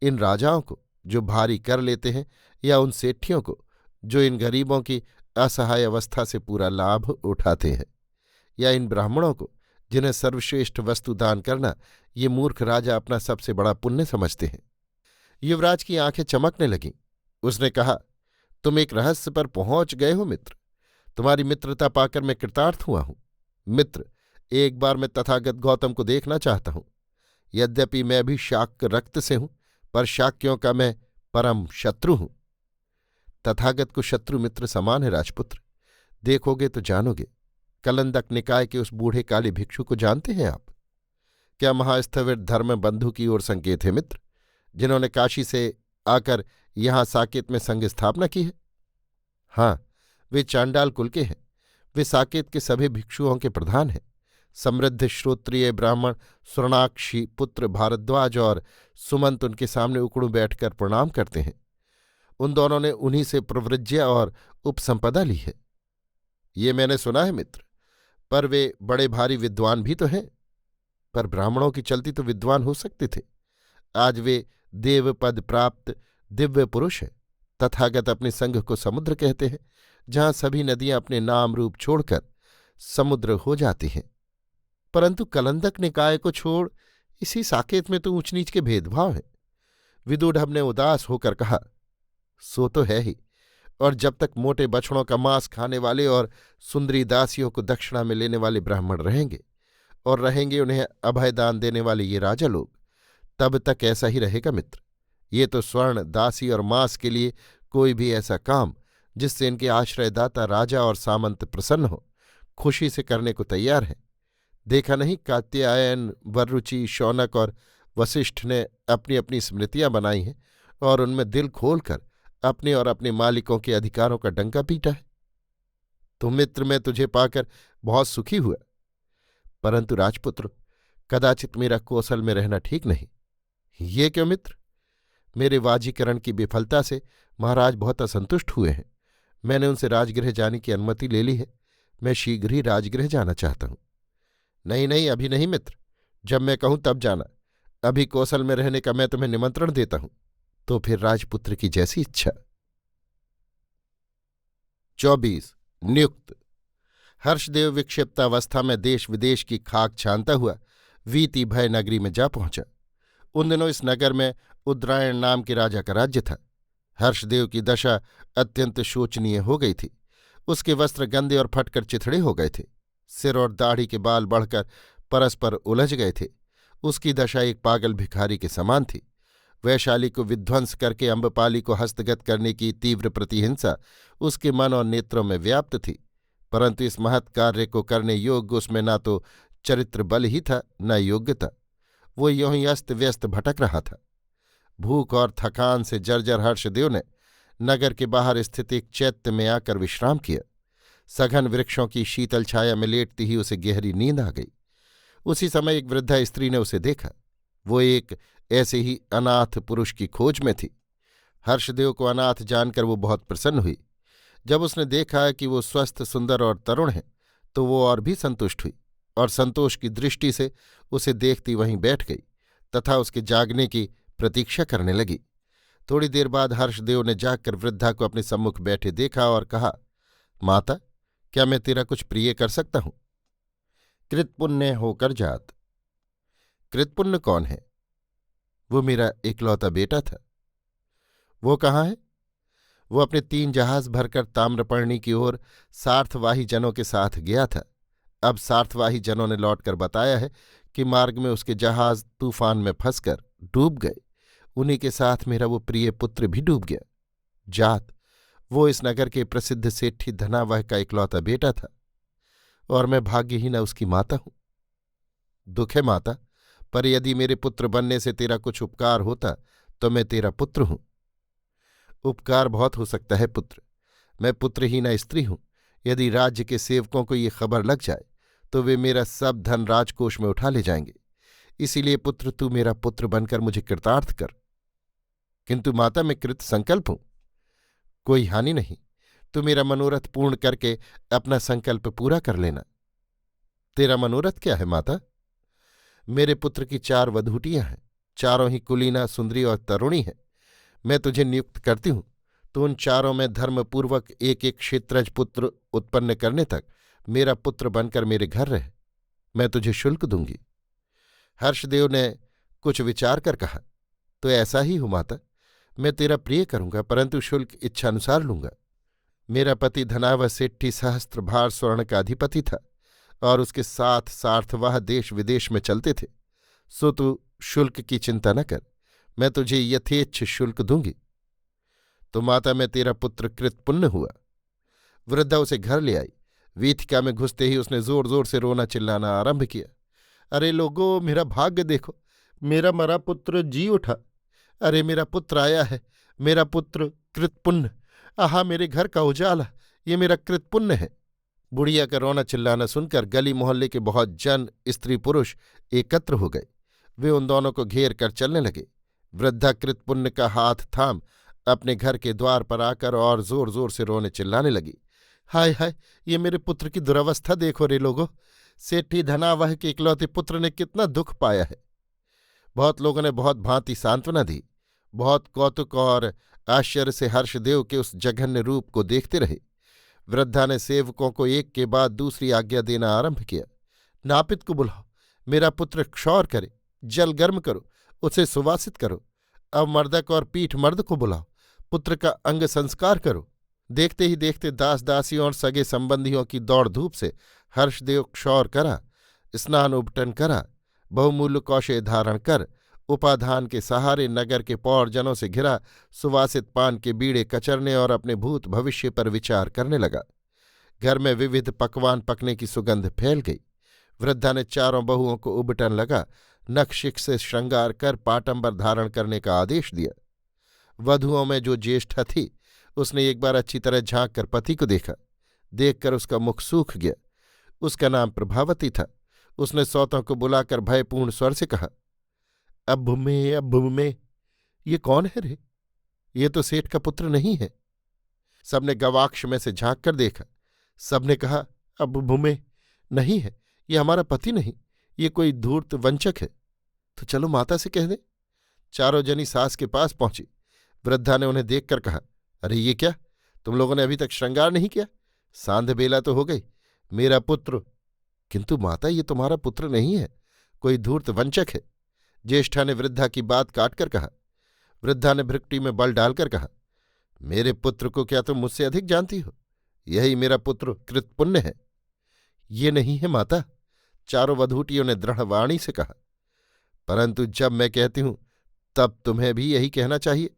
S1: इन राजाओं को, जो भारी कर लेते हैं, या उन सेठियों को, जो इन गरीबों की असहाय अवस्था से पूरा लाभ उठाते हैं, या इन ब्राह्मणों को, जिन्हें सर्वश्रेष्ठ वस्तु दान करना ये मूर्ख राजा अपना सबसे बड़ा पुण्य समझते हैं। युवराज की आंखें चमकने लगीं। उसने कहा, तुम एक रहस्य पर पहुंच गए हो मित्र। तुम्हारी मित्रता पाकर मैं कृतार्थ हुआ हूं। मित्र, एक बार मैं तथागत गौतम को देखना चाहता हूं। यद्यपि मैं भी शाक्य रक्त से हूं, पर शाक्यों का मैं परम शत्रु हूं। तथागत को शत्रु मित्र समान है राजपुत्र। देखोगे तो जानोगे। कलंदक निकाय के उस बूढ़े काले भिक्षु को जानते हैं आप? क्या महास्थविर धर्म बंधु की ओर संकेत है मित्र? जिन्होंने काशी से आकर यहां साकेत में संघ स्थापना की है? हाँ, वे चांडाल कुल के हैं। वे साकेत के सभी भिक्षुओं के प्रधान हैं। समृद्ध श्रोत्रिय ब्राह्मण स्वर्णाक्षी पुत्र भारद्वाज और सुमंत उनके सामने उकड़ू बैठकर प्रणाम करते हैं। उन दोनों ने उन्हीं से प्रव्रज्या और उपसंपदा ली है। ये मैंने सुना है मित्र, पर वे बड़े भारी विद्वान भी तो हैं। पर ब्राह्मणों की चलती तो विद्वान हो सकते थे। आज वे देवपद प्राप्त दिव्य पुरुष हैं। तथागत अपने संघ को समुद्र कहते हैं, जहां सभी नदियां अपने नाम रूप छोड़कर समुद्र हो जाती हैं। परंतु कलंदक निकाय को छोड़ इसी साकेत में तो ऊंच नीच के भेदभाव हैं। विदुढ़ ने उदास होकर कहा, सो तो है ही, और जब तक मोटे बछड़ों का मांस खाने वाले और सुंदरी दासियों को दक्षिणा में लेने वाले ब्राह्मण रहेंगे और रहेंगे उन्हें अभयदान देने वाले ये राजा लोग, तब तक ऐसा ही रहेगा मित्र। ये तो स्वर्ण दासी और मांस के लिए कोई भी ऐसा काम जिससे इनके आश्रयदाता राजा और सामंत प्रसन्न हो, खुशी से करने को तैयार है। देखा नहीं, कात्यायन, वररुचि, शौनक और वशिष्ठ ने अपनी अपनी स्मृतियां बनाई हैं और उनमें दिल खोलकर अपने और अपने मालिकों के अधिकारों का डंका पीटा है। तो मित्र, मैं तुझे पाकर बहुत सुखी हुआ, परंतु राजपुत्र, कदाचित मेरा कौशल में रहना ठीक नहीं। ये क्यों मित्र? मेरे वाजीकरण की विफलता से महाराज बहुत असंतुष्ट हुए हैं। मैंने उनसे राजगृह जाने की अनुमति ले ली है। मैं शीघ्र ही राजगृह जाना चाहता हूं। नहीं नहीं, अभी नहीं मित्र, जब मैं कहूं तब जाना। अभी कौशल में रहने का मैं तुम्हें निमंत्रण देता हूं। तो फिर राजपुत्र की जैसी इच्छा। 24 नियुक्त। हर्षदेव विक्षिप्तावस्था में देश विदेश की खाक छानता हुआ वीति भय नगरी में जा पहुंचा। उन दिनों इस नगर में उद्रायण नाम के राजा का राज्य था। हर्षदेव की दशा अत्यंत शोचनीय हो गई थी। उसके वस्त्र गंदे और फटकर चिथड़े हो गए थे। सिर और दाढ़ी के बाल बढ़कर परस्पर उलझ गए थे। उसकी दशा एक पागल भिखारी के समान थी। वैशाली को विध्वंस करके अम्बपाली को हस्तगत करने की तीव्र प्रतिहिंसा उसके मन और नेत्रों में व्याप्त थी, परंतु इस महत् कार्य को करने योग्य उसमें न तो चरित्र बल ही था, न योग्यता। वो यूं ही अस्त व्यस्त भटक रहा था। भूख और थकान से जर्जर हर्षदेव ने नगर के बाहर स्थित एक चैत्य में आकर विश्राम किया। सघन वृक्षों की शीतल छाया में लेटती ही उसे गहरी नींद आ गई। उसी समय एक वृद्धा स्त्री ने उसे देखा। वो एक ऐसे ही अनाथ पुरुष की खोज में थी। हर्षदेव को अनाथ जानकर वो बहुत प्रसन्न हुई। जब उसने देखा कि वो स्वस्थ, सुंदर और तरुण है, तो वो और भी संतुष्ट हुई और संतोष की दृष्टि से उसे देखती वहीं बैठ गई तथा उसके जागने की प्रतीक्षा करने लगी। थोड़ी देर बाद हर्षदेव ने जागकर वृद्धा को अपने सम्मुख बैठे देखा और कहा, माता, क्या मैं तेरा कुछ प्रिय कर सकता हूं? कृतपुण्य होकर जात। कृतपुण्य कौन है? वो मेरा इकलौता बेटा था। वो कहाँ है? वो अपने 3 जहाज भरकर ताम्रपर्णी की ओर सार्थवाही जनों के साथ गया था। अब सार्थवाही जनों ने लौटकर बताया है कि मार्ग में उसके जहाज तूफान में फंसकर डूब गए। उन्हीं के साथ मेरा वो प्रिय पुत्र भी डूब गया। जात, वो इस नगर के प्रसिद्ध सेठी धनावह का इकलौता बेटा था और मैं भाग्यहीन उसकी माता हूं। दुख है माता, पर यदि मेरे पुत्र बनने से तेरा कुछ उपकार होता तो मैं तेरा पुत्र हूं। उपकार बहुत हो सकता है पुत्र। मैं पुत्रहीना स्त्री हूं। यदि राज्य के सेवकों को ये खबर लग जाए तो वे मेरा सब धन राजकोष में उठा ले जाएंगे। इसीलिए पुत्र, तू मेरा पुत्र बनकर मुझे कृतार्थ कर। किंतु माता, मैं कृत संकल्प हूं। कोई हानि नहीं, तू मेरा मनोरथ पूर्ण करके अपना संकल्प पूरा कर लेना। तेरा मनोरथ क्या है माता? मेरे पुत्र की 4 वधूटियां हैं। चारों ही कुलीना, सुंदरी और तरुणी हैं। मैं तुझे नियुक्त करती हूं, तो उन चारों में धर्मपूर्वक एक एक क्षेत्रज पुत्र उत्पन्न करने तक मेरा पुत्र बनकर मेरे घर रहे। मैं तुझे शुल्क दूंगी। हर्षदेव ने कुछ विचार कर कहा, तो ऐसा ही हो माता। मैं तेरा प्रिय करूंगा, परंतु शुल्क इच्छानुसार लूंगा। मेरा पति धनावह सेट्ठी सहस्त्रभार स्वर्ण का अधिपति था और उसके साथ सार्थवाह देश विदेश में चलते थे। सो तू शुल्क की चिंता न कर, मैं तुझे यथेच्छ शुल्क दूंगी। तो माता, मैं तेरा पुत्र कृतपुण्य हुआ। वृद्धा उसे घर ले आई। वीथिका में घुसते ही उसने जोर जोर से रोना चिल्लाना आरंभ किया। अरे लोगो, मेरा भाग्य देखो, मेरा मरा पुत्र जी उठा। अरे मेरा पुत्र आया है, मेरा पुत्र कृतपुण्य। आहा, मेरे घर का उजाला, ये मेरा कृतपुण्य है। बुढ़िया का रोना चिल्लाना सुनकर गली मोहल्ले के बहुत जन, स्त्री पुरुष एकत्र हो गए। वे उन दोनों को घेर कर चलने लगे। वृद्धा कृतपुण्य का हाथ थाम अपने घर के द्वार पर आकर और जोर जोर से रोने चिल्लाने लगी। हाय हाय, ये मेरे पुत्र की दुरवस्था देखो रे लोगो। सेठी धनावह के इकलौते पुत्र ने कितना दुख पाया है। बहुत लोगों ने बहुत भांति सांत्वना दी। बहुत कौतुक और आश्चर्य से हर्षदेव के उस जघन्य रूप को देखते रहे। वृद्धा ने सेवकों को एक के बाद दूसरी आज्ञा देना आरंभ किया। नापित को बुलाओ, मेरा पुत्र क्षौर करे, जल गर्म करो, उसे सुवासित करो। अब मर्दक और पीठ मर्द को बुलाओ, पुत्र का अंग संस्कार करो। देखते ही देखते दास दासियों और सगे संबंधियों की दौड़ धूप से हर्षदेव क्षौर करा, स्नान उपटन करा, बहुमूल्य कौशे धारण कर उपाधान के सहारे नगर के पौरजनों से घिरा सुवासित पान के बीड़े कचरने और अपने भूत भविष्य पर विचार करने लगा। घर में विविध पकवान पकने की सुगंध फैल गई। वृद्धा ने चारों बहुओं को उबटन लगा नखशिख से श्रृंगार कर पाटंबर धारण करने का आदेश दिया। वधुओं में जो ज्येष्ठा थी उसने एक बार अच्छी तरह झांक कर पति को देखा। देखकर उसका मुख सूख गया। उसका नाम प्रभावती था। उसने सौतों को बुलाकर भयपूर्ण स्वर से कहा, अब में ये कौन है रे? ये तो सेठ का पुत्र नहीं है। सबने गवाक्ष में से झांक कर देखा। सबने कहा, अब में नहीं है, ये हमारा पति नहीं, ये कोई धूर्त वंचक है। तो चलो माता से कह दे। चारों जनी सास के पास पहुंची। वृद्धा ने उन्हें देखकर कहा, अरे ये क्या, तुम लोगों ने अभी तक श्रृंगार नहीं किया? सांध बेला तो हो गई। मेरा पुत्र। किंतु माता, ये तुम्हारा पुत्र नहीं है, कोई धूर्त वंचक है। ज्येष्ठा ने वृद्धा की बात काटकर कहा। वृद्धा ने भृकुटी में बल डालकर कहा, मेरे पुत्र को क्या तुम मुझसे अधिक जानती हो? यही मेरा पुत्र कृतपुण्य है। ये नहीं है माता, चारों वधूटियों ने दृढ़ वाणी से कहा। परंतु जब मैं कहती हूं तब तुम्हें भी यही कहना चाहिए।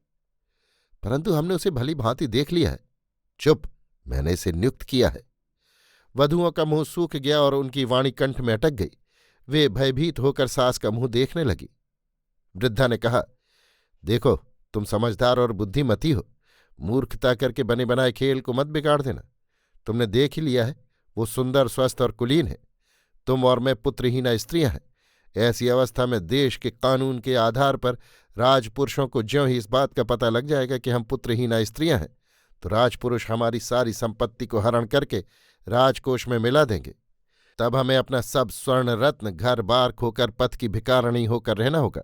S1: परंतु हमने उसे भली भांति देख लिया है। चुप, मैंने इसे नियुक्त किया है। वधुओं का मुंह सूख गया और उनकी वाणी कंठ में अटक गई। वे भयभीत होकर सास का मुंह देखने लगी। वृद्धा ने कहा, देखो, तुम समझदार और बुद्धिमती हो, मूर्खता करके बने बनाए खेल को मत बिगाड़ देना। तुमने देख ही लिया है, वो सुंदर, स्वस्थ और कुलीन है। तुम और मैं पुत्रहीना स्त्रियां हैं। ऐसी अवस्था में देश के कानून के आधार पर राजपुरुषों को ज्यों ही इस बात का पता लग जाएगा कि हम पुत्रहीना स्त्रियां हैं, तो राजपुरुष हमारी सारी संपत्ति को हरण करके राजकोष में मिला देंगे। तब हमें अपना सब स्वर्ण रत्न घर बार खोकर पथ की भिखारिणी होकर रहना होगा।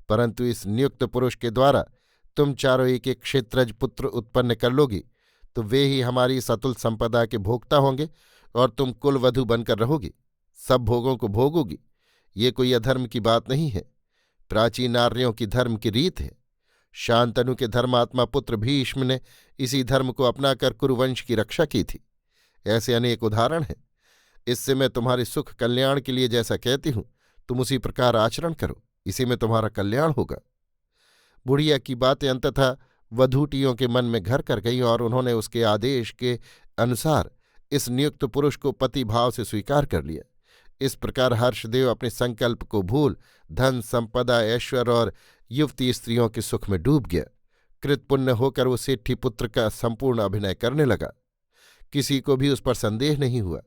S1: परंतु इस नियुक्त पुरुष के द्वारा तुम चारों एक एक क्षेत्रज पुत्र उत्पन्न कर लोगी, तो वे ही हमारी इस अतुल संपदा के भोक्ता होंगे और तुम कुलवधु बनकर रहोगी, सब भोगों को भोगोगी। ये कोई अधर्म की बात नहीं है, प्राचीन नार्यों की धर्म की रीत है। शांतनु के धर्मात्मा पुत्र भीष्म ने इसी धर्म को अपनाकर कुरुवंश की रक्षा की थी। ऐसे अनेक उदाहरण हैं। इससे मैं तुम्हारे सुख कल्याण के लिए जैसा कहती हूं, तुम उसी प्रकार आचरण करो, इसी में तुम्हारा कल्याण होगा। बुढ़िया की बातें अंततः वधूटियों के मन में घर कर गईं और उन्होंने उसके आदेश के अनुसार इस नियुक्त पुरुष को पति भाव से स्वीकार कर लिया। इस प्रकार हर्षदेव अपने संकल्प को भूल धन संपदा, ऐश्वर्य और युवती स्त्रियों के सुख में डूब गया। कृतपुण्य होकर वो सेठी पुत्र का संपूर्ण अभिनय करने लगा। किसी को भी उस पर संदेह नहीं हुआ।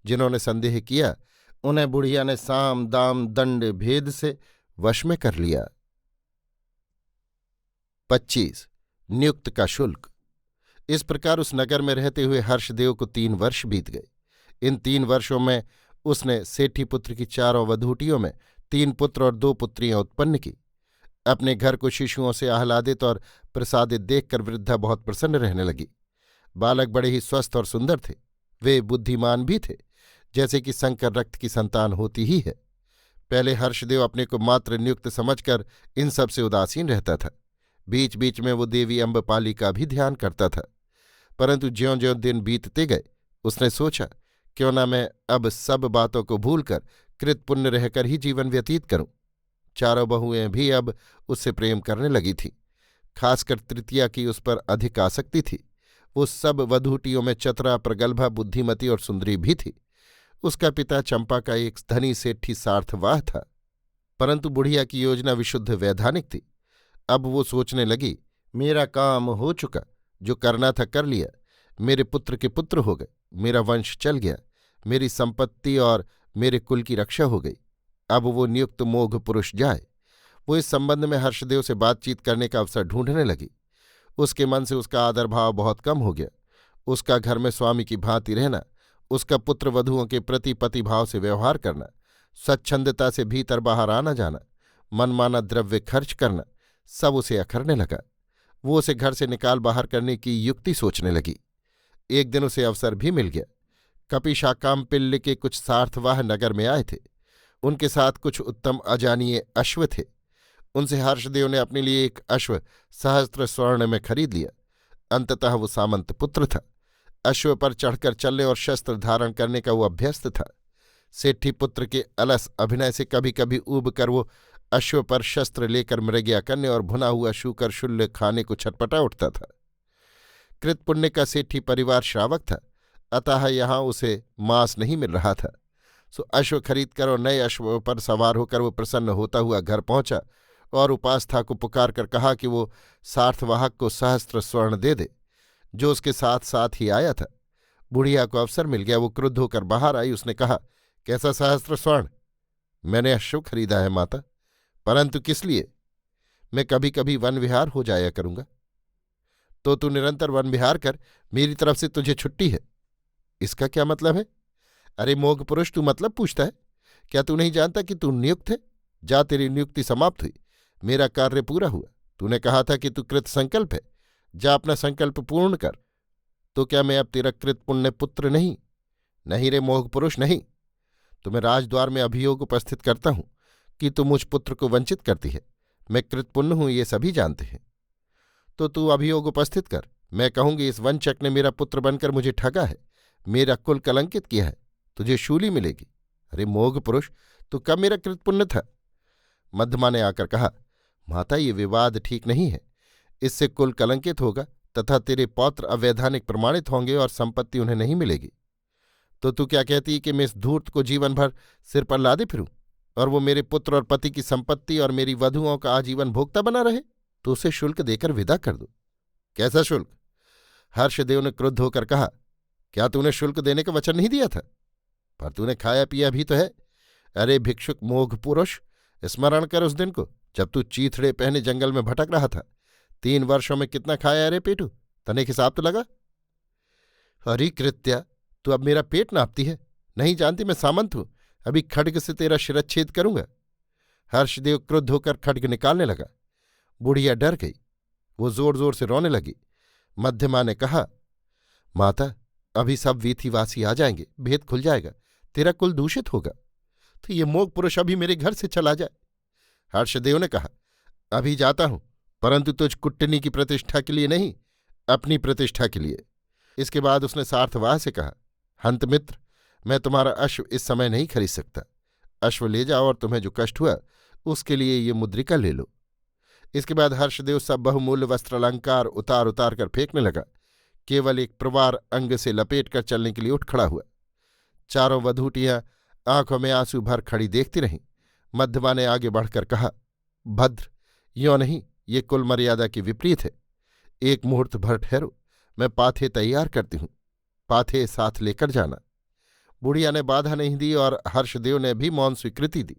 S1: जिन्होंने संदेह किया उन्हें बुढ़िया ने साम दाम दंड भेद से वश में कर लिया। 25 नियुक्त का शुल्क। इस प्रकार उस नगर में रहते हुए हर्षदेव को 3 वर्ष बीत गए। इन 3 वर्षों में उसने सेठी पुत्र की चारों वधूटियों में 3 पुत्र और 2 पुत्रियां उत्पन्न की। अपने घर को शिशुओं से आह्लादित और प्रसादित देखकर वृद्धा बहुत प्रसन्न रहने लगी। बालक बड़े ही स्वस्थ और सुंदर थे। वे बुद्धिमान भी थे, जैसे कि संकर रक्त की संतान होती ही है। पहले हर्षदेव अपने को मात्र नियुक्त समझकर इन सब से उदासीन रहता था। बीच बीच में वो देवी अम्बपाली का भी ध्यान करता था। परंतु ज्यों ज्यों दिन बीतते गए उसने सोचा, क्यों न मैं अब सब बातों को भूलकर कृतपुण्य रहकर ही जीवन व्यतीत करूं। चारों बहुएं भी अब उससे प्रेम करने लगी थीं। खासकर तृतीया की उस पर अधिक आसक्ति थी। वो सब वधूटियों में चतुरा, प्रगल्भा, बुद्धिमती और सुंदरी भी थी। उसका पिता चंपा का एक धनी सेठी सार्थवाह था। परंतु बुढ़िया की योजना विशुद्ध वैधानिक थी। अब वो सोचने लगी, मेरा काम हो चुका, जो करना था कर लिया, मेरे पुत्र के पुत्र हो गए, मेरा वंश चल गया, मेरी संपत्ति और मेरे कुल की रक्षा हो गई। अब वो नियुक्त मोघ पुरुष जाए। वो इस संबंध में हर्षदेव से बातचीत करने का अवसर ढूंढने लगी। उसके मन से उसका आदर भाव बहुत कम हो गया। उसका घर में स्वामी की भांति रहना, उसका पुत्र वधुओं के प्रति पतिभाव से व्यवहार करना, स्वच्छंदता से भीतर बाहर आना जाना, मनमाना द्रव्य खर्च करना, सब उसे अखरने लगा। वो उसे घर से निकाल बाहर करने की युक्ति सोचने लगी। एक दिन उसे अवसर भी मिल गया। कपिशाकामपिल्य के कुछ सार्थवाह नगर में आए थे। उनके साथ कुछ उत्तम अजानिए अश्व थे। उनसे हर्षदेव ने अपने लिए एक अश्व सहस्त्र स्वर्ण में खरीद लिया। अंततः वो सामंत पुत्र था। अश्व पर चढ़कर चलने और शस्त्र धारण करने का वो अभ्यस्त था। सेठी पुत्र के अलस अभिनय से कभी कभी ऊब कर वो अश्व पर शस्त्र लेकर मृग्या करने और भुना हुआ शूकर शूल्य खाने को छटपटा उठता था। कृतपुण्य का सेठी परिवार श्रावक था, अतः यहाँ उसे मांस नहीं मिल रहा था। सो अश्व खरीदकर और नए अश्व पर सवार होकर वो प्रसन्न होता हुआ घर पहुंचा और उपास्था को पुकार कर कहा कि वो सार्थवाहक को सहस्त्र स्वर्ण दे दे, जो उसके साथ साथ ही आया था। बुढ़िया को अवसर मिल गया। वो क्रुद्ध होकर बाहर आई। उसने कहा, कैसा सहस्त्र स्वर्ण? मैंने अश्व खरीदा है माता, परंतु किस लिए? मैं कभी कभी वन विहार हो जाया करूंगा। तो तू निरंतर वन विहार कर, मेरी तरफ से तुझे छुट्टी है। इसका क्या मतलब है? अरे मोघ पुरुष, तू मतलब पूछता है? क्या तू नहीं जानता कि तू नियुक्त है? जा, तेरी नियुक्ति समाप्त हुई, मेरा कार्य पूरा हुआ। तूने कहा था कि तू कृत संकल्प है, जा अपना संकल्प पूर्ण कर। तो क्या मैं अब तेरा कृत पुण्य पुत्र नहीं? नहीं रे मोघ पुरुष, नहीं। तो मैं राजद्वार में अभियोग उपस्थित करता हूं कि तू मुझ पुत्र को वंचित करती है। मैं कृतपुण्य हूं, ये सभी जानते हैं। तो तू अभियोग उपस्थित कर। मैं कहूंगी, इस वंचक ने मेरा पुत्र बनकर मुझे ठगा है, मेरा कुल कलंकित किया है, तुझे शूली मिलेगी। अरे मोघ पुरुष, तू कब मेरा कृतपुण्य था? मध्यमा ने आकर कहा, माता, ये विवाद ठीक नहीं है। इससे कुल कलंकित होगा तथा तेरे पौत्र अवैधानिक प्रमाणित होंगे और संपत्ति उन्हें नहीं मिलेगी। तो तू क्या कहती है कि मैं इस धूर्त को जीवन भर सिर पर लादे फिरूं और वो मेरे पुत्र और पति की संपत्ति और मेरी वधुओं का आजीवन भोक्ता बना रहे? तो उसे शुल्क देकर विदा कर दो। कैसा शुल्क? हर्षदेव ने क्रुद्ध होकर कहा, क्या तूने शुल्क देने का वचन नहीं दिया था? पर तूने खाया पिया भी तो है। अरे भिक्षुक मोघ पुरुष, स्मरण कर उस दिन को जब तू चीथड़े पहने जंगल में भटक रहा था। 3 वर्षों में कितना खाया? अरे पेटू, तने हिसाब तो लगा। हरी कृत्या, तू अब मेरा पेट नापती है? नहीं जानती मैं सामंत हूं, अभी खड्ग से तेरा शिरच्छेद करूंगा। हर्षदेव क्रुद्ध होकर खड्ग निकालने लगा। बुढ़िया डर गई। वो जोर जोर से रोने लगी। मध्यमा ने कहा, माता, अभी सब वीथीवासी आ जाएंगे, भेद खुल जाएगा, तेरा कुल दूषित होगा। तो ये मोघ पुरुष अभी मेरे घर से चला जाए। हर्षदेव ने कहा, अभी जाता हूं, परंतु तुझ कुट्टनी की प्रतिष्ठा के लिए नहीं, अपनी प्रतिष्ठा के लिए। इसके बाद उसने सार्थवाह से कहा, हंत मित्र, मैं तुम्हारा अश्व इस समय नहीं खरीद सकता। अश्व ले जाओ और तुम्हें जो कष्ट हुआ उसके लिए ये मुद्रिका ले लो। इसके बाद हर्षदेव सब बहुमूल्य वस्त्रालंकार उतार उतार कर फेंकने लगा। केवल एक प्रवार अंग से लपेट कर चलने के लिए उठ खड़ा हुआ। चारों वधूटियां आंखों में आंसू भर खड़ी देखती रहीं। मध्यमा ने आगे बढ़कर कहा, भद्र, यों नहीं, ये कुल मर्यादा की विपरीत है। एक मुहूर्त भर ठहरो, मैं पाथे तैयार करती हूं, पाथे साथ लेकर जाना। बुढ़िया ने बाधा नहीं दी और हर्षदेव ने भी मौन स्वीकृति दी।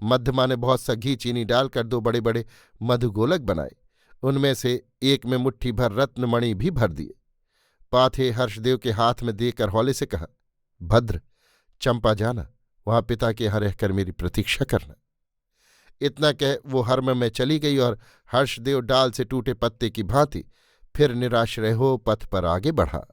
S1: मध्यमा ने बहुत सा घी चीनी डालकर 2 बड़े बड़े मधुगोलक बनाए। उनमें से एक में मुट्ठी भर रत्नमणि भी भर दिए। पाथे हर्षदेव के हाथ में देकर हौले से कहा, भद्र, चंपा जाना, वहां पिता के यहाँ रहकर मेरी प्रतीक्षा करना। इतना कह वो हर्म में चली गई और हर्षदेव डाल से टूटे पत्ते की भांति फिर निराश्रय हो पथ पर आगे बढ़ा।